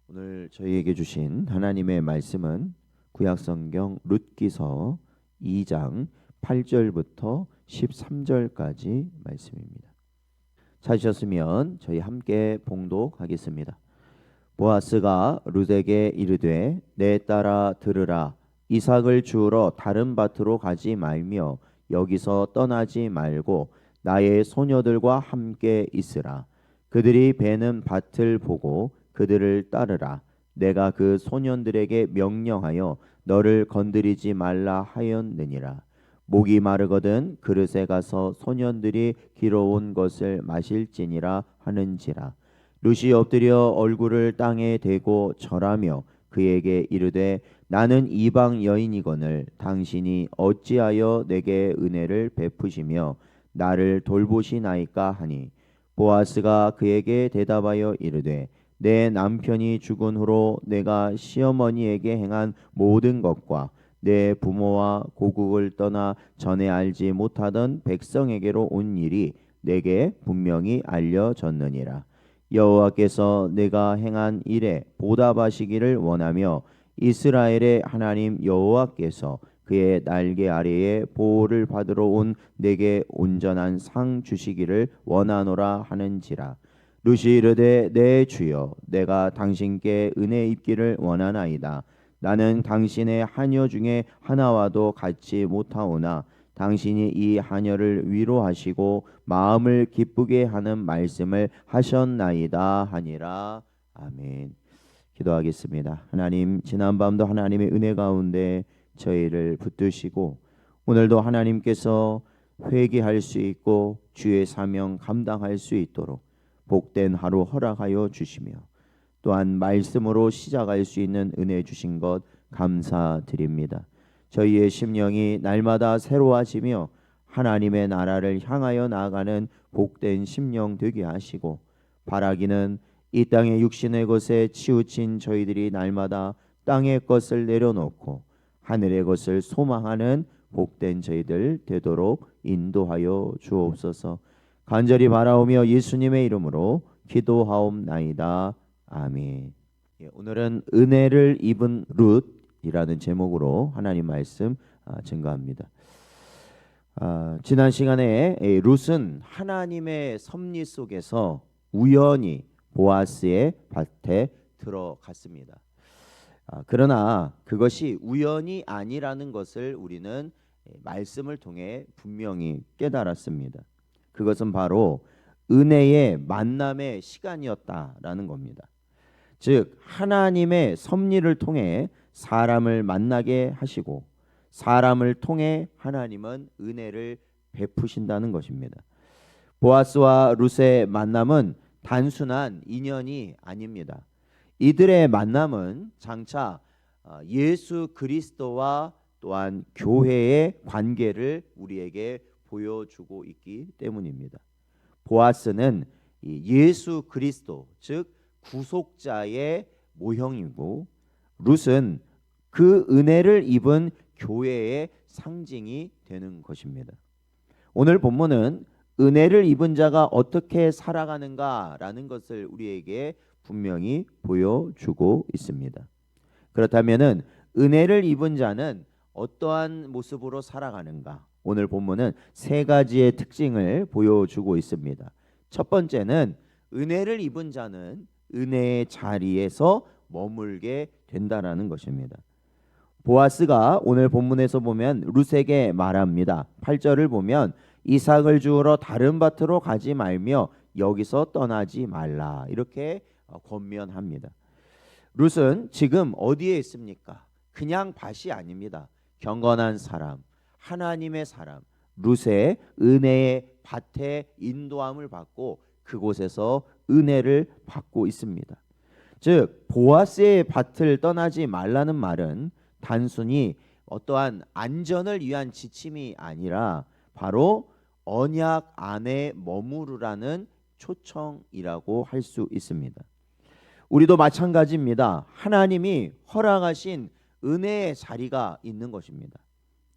오늘 저희에게 주신 하나님의 말씀은 구약성경 룻기서 2장 8절부터 13절까지 말씀입니다. 찾으셨으면 저희 함께 봉독하겠습니다. 보아스가 룻에게 이르되 내 딸아 들으라. 이삭을 주우러 다른 밭으로 가지 말며 여기서 떠나지 말고 나의 소녀들과 함께 있으라. 그들이 베는 밭을 보고 그들을 따르라. 내가 그 소년들에게 명령하여 너를 건드리지 말라 하였느니라. 목이 마르거든 그릇에 가서 소년들이 길어온 것을 마실지니라 하는지라. 룻이 엎드려 얼굴을 땅에 대고 절하며 그에게 이르되 나는 이방 여인이거늘 당신이 어찌하여 내게 은혜를 베푸시며 나를 돌보시나이까 하니, 보아스가 그에게 대답하여 이르되 내 남편이 죽은 후로 내가 시어머니에게 행한 모든 것과 내 부모와 고국을 떠나 전에 알지 못하던 백성에게로 온 일이 내게 분명히 알려졌느니라. 여호와께서 내가 행한 일에 보답하시기를 원하며 이스라엘의 하나님 여호와께서 그의 날개 아래에 보호를 받으러 온 내게 온전한 상 주시기를 원하노라 하는지라. 룻이 이르되 내 주여 내가 당신께 은혜 입기를 원하나이다. 나는 당신의 하녀 중에 하나와도 같지 못하오나 당신이 이 하녀를 위로하시고 마음을 기쁘게 하는 말씀을 하셨나이다 하니라. 아멘. 기도하겠습니다. 하나님, 지난밤도 하나님의 은혜 가운데 저희를 붙드시고 오늘도 하나님께서 회개할 수 있고 주의 사명 감당할 수 있도록 복된 하루 허락하여 주시며 또한 말씀으로 시작할 수 있는 은혜 주신 것 감사드립니다. 저희의 심령이 날마다 새로워지며 하나님의 나라를 향하여 나아가는 복된 심령 되게 하시고, 바라기는 이 땅의 육신의 것에 치우친 저희들이 날마다 땅의 것을 내려놓고 하늘의 것을 소망하는 복된 저희들 되도록 인도하여 주옵소서. 간절히 바라오며 예수님의 이름으로 기도하옵나이다. 아멘. 오늘은 은혜를 입은 룻이라는 제목으로 하나님 말씀 증거합니다. 지난 시간에 룻은 하나님의 섭리 속에서 우연히 보아스의 밭에 들어갔습니다. 그러나 그것이 우연이 아니라는 것을 우리는 말씀을 통해 분명히 깨달았습니다. 그것은 바로 은혜의 만남의 시간이었다라는 겁니다. 즉 하나님의 섭리를 통해 사람을 만나게 하시고 사람을 통해 하나님은 은혜를 베푸신다는 것입니다. 보아스와 룻의 만남은 단순한 인연이 아닙니다. 이들의 만남은 장차 예수 그리스도와 또한 교회의 관계를 우리에게 보여주고 있기 때문입니다. 보아스는 예수 그리스도, 즉 구속자의 모형이고, 룻은 그 은혜를 입은 교회의 상징이 되는 것입니다. 오늘 본문은 은혜를 입은 자가 어떻게 살아가는가라는 것을 우리에게 분명히 보여주고 있습니다. 그렇다면은 은혜를 입은 자는 어떠한 모습으로 살아가는가? 오늘 본문은 세 가지의 특징을 보여주고 있습니다. 첫 번째는 은혜를 입은 자는 은혜의 자리에서 머물게 된다라는 것입니다. 보아스가 오늘 본문에서 보면 룻에게 말합니다. 8절을 보면 이삭을 주우러 다른 밭으로 가지 말며 여기서 떠나지 말라, 이렇게 권면합니다. 룻은 지금 어디에 있습니까? 그냥 밭이 아닙니다. 경건한 사람, 하나님의 사람, 룻의 은혜의 밭에 인도함을 받고 그곳에서 은혜를 받고 있습니다. 즉 보아스의 밭을 떠나지 말라는 말은 단순히 어떠한 안전을 위한 지침이 아니라 바로 언약 안에 머무르라는 초청이라고 할 수 있습니다. 우리도 마찬가지입니다. 하나님이 허락하신 은혜의 자리가 있는 것입니다.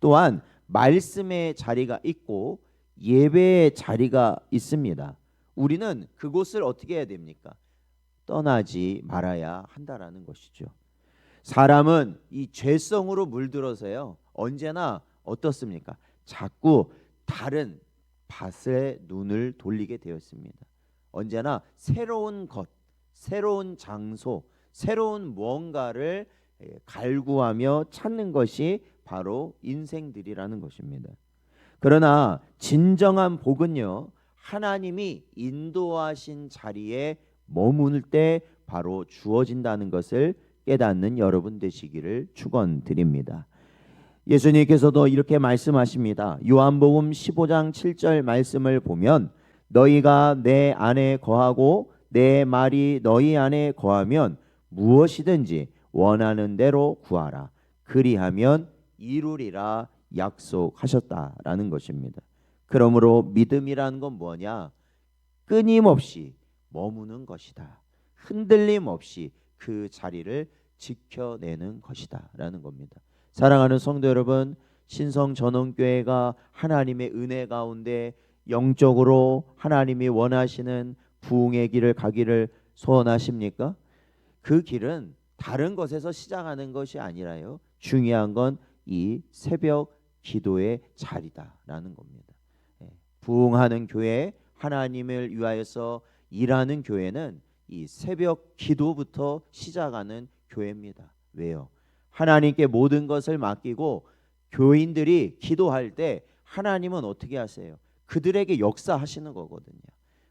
또한 말씀의 자리가 있고 예배의 자리가 있습니다. 우리는 그곳을 어떻게 해야 됩니까? 떠나지 말아야 한다라는 것이죠. 사람은 이 죄성으로 물들어서요 언제나 어떻습니까? 자꾸 다른 밭에 눈을 돌리게 되었습니다. 언제나 새로운 것, 새로운 장소, 새로운 무언가를 갈구하며 찾는 것이 바로 인생들이라는 것입니다. 그러나 진정한 복은요 하나님이 인도하신 자리에 머무를 때 바로 주어진다는 것을 깨닫는 여러분 되시기를 축원드립니다. 예수님께서도 이렇게 말씀하십니다. 요한복음 15장 7절 말씀을 보면 너희가 내 안에 거하고 내 말이 너희 안에 거하면 무엇이든지 원하는 대로 구하라. 그리하면 이루리라 약속하셨다라는 것입니다. 그러므로 믿음이라는 건 뭐냐? 끊임없이 머무는 것이다. 흔들림 없이 그 자리를 지켜내는 것이다 라는 겁니다. 사랑하는 성도 여러분, 신성전원교회가 하나님의 은혜 가운데 영적으로 하나님이 원하시는 부흥의 길을 가기를 소원하십니까? 그 길은 다른 것에서 시작하는 것이 아니라요 중요한 건 이 새벽 기도의 자리다라는 겁니다. 부흥하는 교회, 하나님을 위하여서 일하는 교회는 이 새벽 기도부터 시작하는 교회입니다. 왜요? 하나님께 모든 것을 맡기고 교인들이 기도할 때 하나님은 어떻게 하세요? 그들에게 역사하시는 거거든요.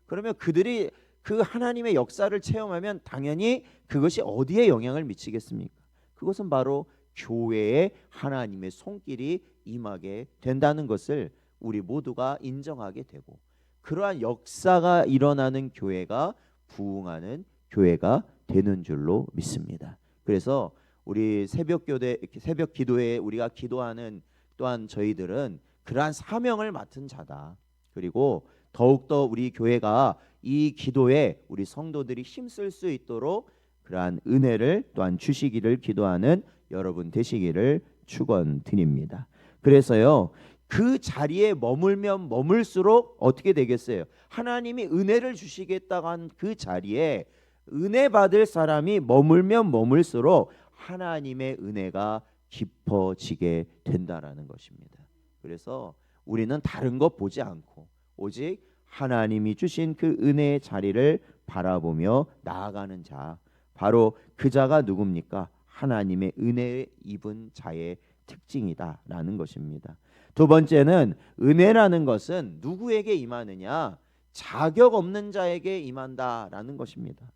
그러면 그들이 그 하나님의 역사를 체험하면 당연히 그것이 어디에 영향을 미치겠습니까? 그것은 바로 교회에 하나님의 손길이 임하게 된다는 것을 우리 모두가 인정하게 되고 그러한 역사가 일어나는 교회가 부흥하는 교회가 되는 줄로 믿습니다. 그래서 우리 새벽 기도에 우리가 기도하는 또한 저희들은 그러한 사명을 맡은 자다. 그리고 더욱더 우리 교회가 이 기도에 우리 성도들이 힘쓸 수 있도록 그러한 은혜를 또한 주시기를 기도하는 여러분 되시기를 축원드립니다. 그래서요 그 자리에 머물면 머물수록 어떻게 되겠어요? 하나님이 은혜를 주시겠다고 한 그 자리에 은혜 받을 사람이 머물면 머물수록 하나님의 은혜가 깊어지게 된다라는 것입니다. 그래서 우리는 다른 것 보지 않고 오직 하나님이 주신 그 은혜의 자리를 바라보며 나아가는 자, 바로 그 자가 누굽니까? 하나님의 은혜에 입은 자의 특징이다라는 것입니다. 두 번째는 은혜라는 것은 누구에게 임하느냐? 자격 없는 자에게 임한다라는 것입니다.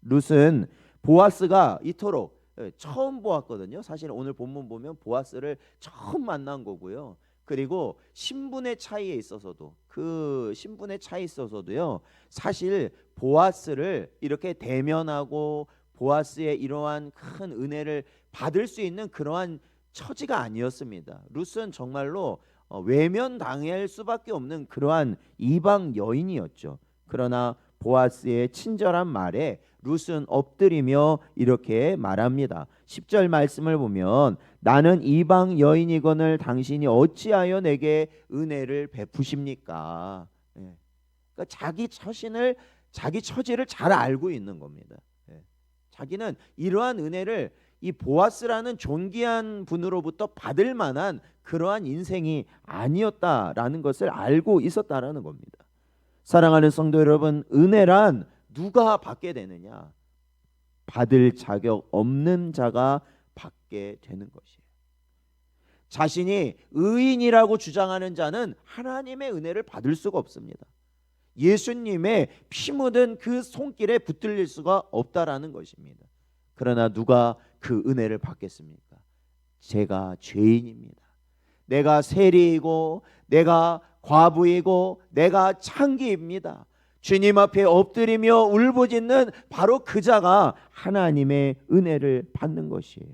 룻은 보아스가 이토록 처음 보았거든요. 사실 오늘 본문 보면 보아스를 처음 만난 거고요. 그리고 신분의 차이에 있어서도 사실 보아스를 이렇게 대면하고 보아스의 이러한 큰 은혜를 받을 수 있는 그러한 처지가 아니었습니다. 룻은 정말로 외면당할 수밖에 없는 그러한 이방 여인이었죠. 그러나 보아스의 친절한 말에 룻은 엎드리며 이렇게 말합니다. 10절 말씀을 보면 나는 이방 여인이거늘 당신이 어찌하여 내게 은혜를 베푸십니까? 그러니까 자기 처지를 잘 알고 있는 겁니다. 자기는 이러한 은혜를 이 보아스라는 존귀한 분으로부터 받을 만한 그러한 인생이 아니었다라는 것을 알고 있었다라는 겁니다. 사랑하는 성도 여러분, 은혜란 누가 받게 되느냐? 받을 자격 없는 자가 받게 되는 것이에요. 자신이 의인이라고 주장하는 자는 하나님의 은혜를 받을 수가 없습니다. 예수님의 피 묻은 그 손길에 붙들릴 수가 없다라는 것입니다. 그러나 누가 그 은혜를 받겠습니까? 제가 죄인입니다. 내가 세리이고 내가 과부이고 내가 창기입니다. 주님 앞에 엎드리며 울부짖는 바로 그 자가 하나님의 은혜를 받는 것이에요.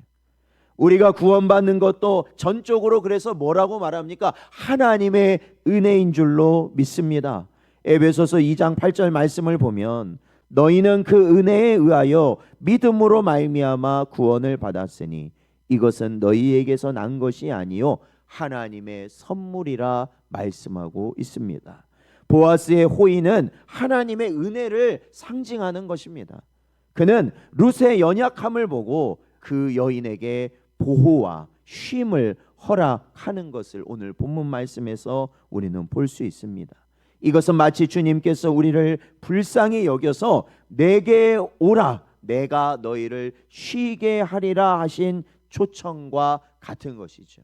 우리가 구원받는 것도 전적으로 그래서 뭐라고 말합니까? 하나님의 은혜인 줄로 믿습니다. 에베소서 2장 8절 말씀을 보면 너희는 그 은혜에 의하여 믿음으로 말미암아 구원을 받았으니 이것은 너희에게서 난 것이 아니요 하나님의 선물이라 말씀하고 있습니다. 보아스의 호의는 하나님의 은혜를 상징하는 것입니다. 그는 룻의 연약함을 보고 그 여인에게 보호와 쉼을 허락하는 것을 오늘 본문 말씀에서 우리는 볼 수 있습니다. 이것은 마치 주님께서 우리를 불쌍히 여겨서 내게 오라, 내가 너희를 쉬게 하리라 하신 초청과 같은 것이죠.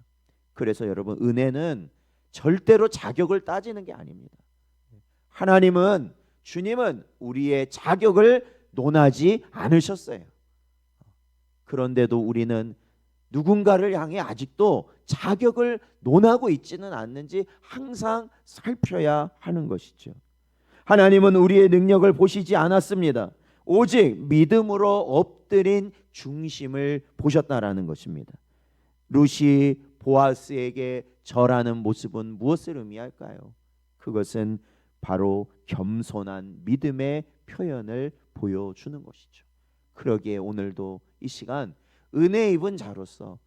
그래서 여러분, 은혜는 절대로 자격을 따지는 게 아닙니다. 하나님은, 주님은 우리의 자격을 논하지 않으셨어요. 그런데도 우리는 누군가를 향해 아직도 자격을 논하고 있지는 않는지 항상 살펴야 하는 것이죠. 하나님은 우리의 능력을 보시지 않았습니다. 오직 믿음으로 엎드린 중심을 보셨다라는 것입니다. 룻이 보아스에게 절하는 모습은 무엇을 의미할까요? 그것은 바로 겸손한 믿음의 표현을 보여주는 것이죠. 그러기에 오늘도 이 시간 은혜 입은 자로서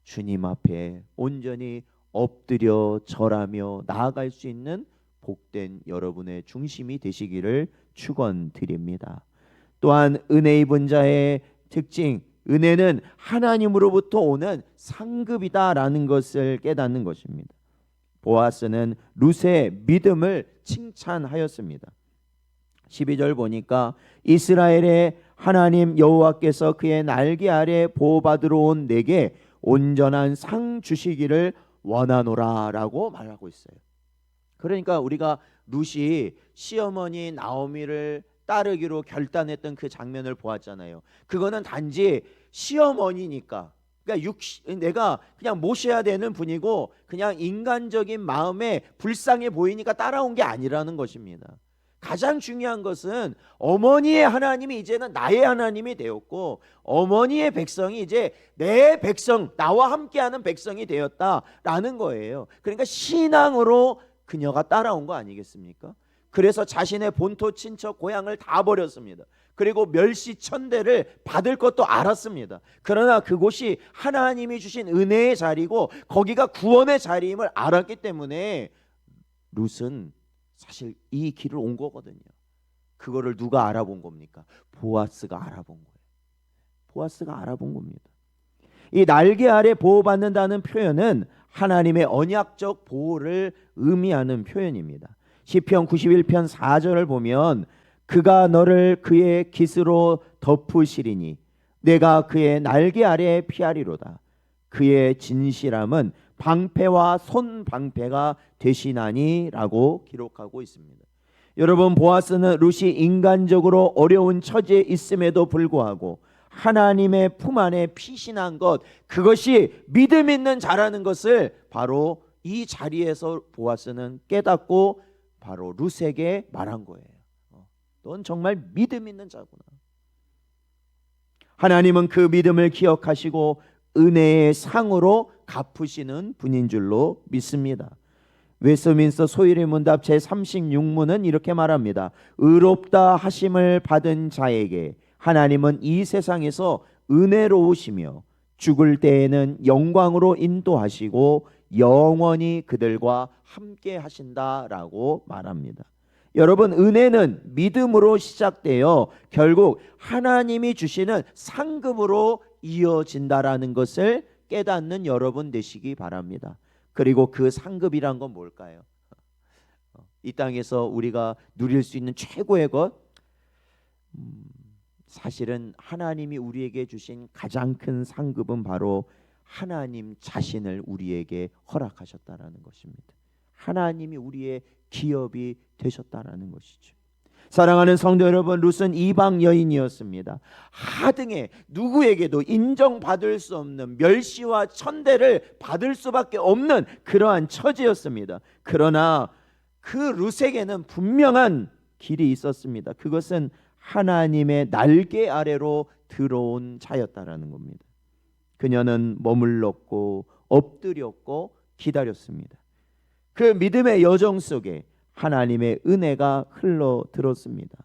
주님 앞에 온전히 엎드려 절하며 나아갈 수 있는 복된 여러분의 중심이 되시기를 축원드립니다. 또한 은혜 입은 자의 특징, 은혜는 하나님으로부터 오는 상급이다라는 것을 깨닫는 것입니다. 보아스는 룻의 믿음을 칭찬하였습니다. 12절 보니까 이스라엘의 하나님 여호와께서 그의 날개 아래 보호받으러 온 내게 온전한 상 주시기를 원하노라 라고 말하고 있어요. 그러니까 우리가 룻이 시어머니 나오미를 따르기로 결단했던 그 장면을 보았잖아요. 그거는 단지 시어머니니까, 그러니까 내가 그냥 모셔야 되는 분이고 그냥 인간적인 마음에 불쌍해 보이니까 따라온 게 아니라는 것입니다. 가장 중요한 것은 어머니의 하나님이 이제는 나의 하나님이 되었고, 어머니의 백성이 이제 내 백성, 나와 함께하는 백성이 되었다라는 거예요. 그러니까 신앙으로 그녀가 따라온 거 아니겠습니까? 그래서 자신의 본토 친척 고향을 다 버렸습니다. 그리고 멸시천대를 받을 것도 알았습니다. 그러나 그곳이 하나님이 주신 은혜의 자리고 거기가 구원의 자리임을 알았기 때문에 룻은 사실 이 길을 온 거거든요. 그거를 누가 알아본 겁니까? 보아스가 알아본 거예요. 보아스가 알아본 겁니다. 이 날개 아래 보호받는다는 표현은 하나님의 언약적 보호를 의미하는 표현입니다. 시편 91편 4절을 보면 그가 너를 그의 깃으로 덮으시리니 내가 그의 날개 아래 피하리로다. 그의 진실함은 방패와 손방패가 되시나니 라고 기록하고 있습니다. 여러분, 보아스는 룻이 인간적으로 어려운 처지에 있음에도 불구하고 하나님의 품 안에 피신한 것, 그것이 믿음 있는 자라는 것을 바로 이 자리에서 보아스는 깨닫고 바로 룻에게 말한 거예요. 넌 정말 믿음 있는 자구나. 하나님은 그 믿음을 기억하시고 은혜의 상으로 갚으시는 분인 줄로 믿습니다. 웨스트민스터 소율의 문답 제36문은 이렇게 말합니다. 의롭다 하심을 받은 자에게 하나님은 이 세상에서 은혜로우시며 죽을 때에는 영광으로 인도하시고 영원히 그들과 함께 하신다라고 말합니다. 여러분, 은혜는 믿음으로 시작되어 결국 하나님이 주시는 상급으로 이어진다라는 것을 깨닫는 여러분 되시기 바랍니다. 그리고 그 상급이란 건 뭘까요? 이 땅에서 우리가 누릴 수 있는 최고의 것, 사실은 하나님이 우리에게 주신 가장 큰 상급은 바로 하나님 자신을 우리에게 허락하셨다라는 것입니다. 하나님이 우리의 기업이 되셨다라는 것이죠. 사랑하는 성도 여러분, 룻은 이방 여인이었습니다. 하등에 누구에게도 인정받을 수 없는 멸시와 천대를 받을 수밖에 없는 그러한 처지였습니다. 그러나 그 룻에게는 분명한 길이 있었습니다. 그것은 하나님의 날개 아래로 들어온 자였다라는 겁니다. 그녀는 머물렀고 엎드렸고 기다렸습니다. 그 믿음의 여정 속에 하나님의 은혜가 흘러들었습니다.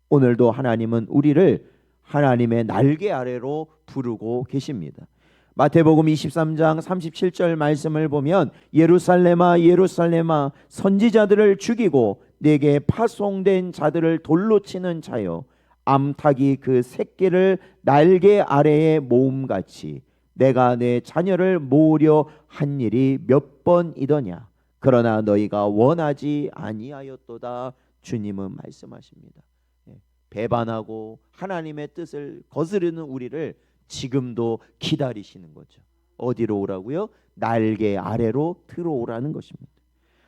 오늘도 하나님은 우리를 하나님의 날개 아래로 부르고 계십니다. 마태복음 23장 37절 말씀을 보면 예루살렘아 예루살렘아 선지자들을 죽이고 내게 파송된 자들을 돌로 치는 자여 암탉이 그 새끼를 날개 아래에 모음같이 내가 내 자녀를 모으려 한 일이 몇 번이더냐. 그러나 너희가 원하지 아니하였도다. 주님은 말씀하십니다. 배반하고 하나님의 뜻을 거스르는 우리를 지금도 기다리시는 거죠. 어디로 오라고요? 날개 아래로 들어오라는 것입니다.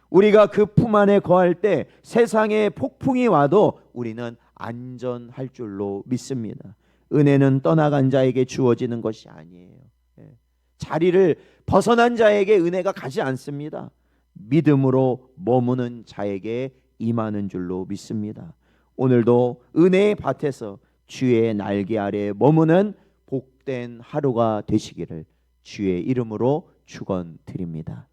우리가 그 품 안에 거할 때 세상에 폭풍이 와도 우리는 안전할 줄로 믿습니다. 은혜는 떠나간 자에게 주어지는 것이 아니에요. 자리를 벗어난 자에게 은혜가 가지 않습니다. 믿음으로 머무는 자에게 임하는 줄로 믿습니다. 오늘도 은혜의 밭에서 주의 날개 아래 머무는 복된 하루가 되시기를 주의 이름으로 축원드립니다.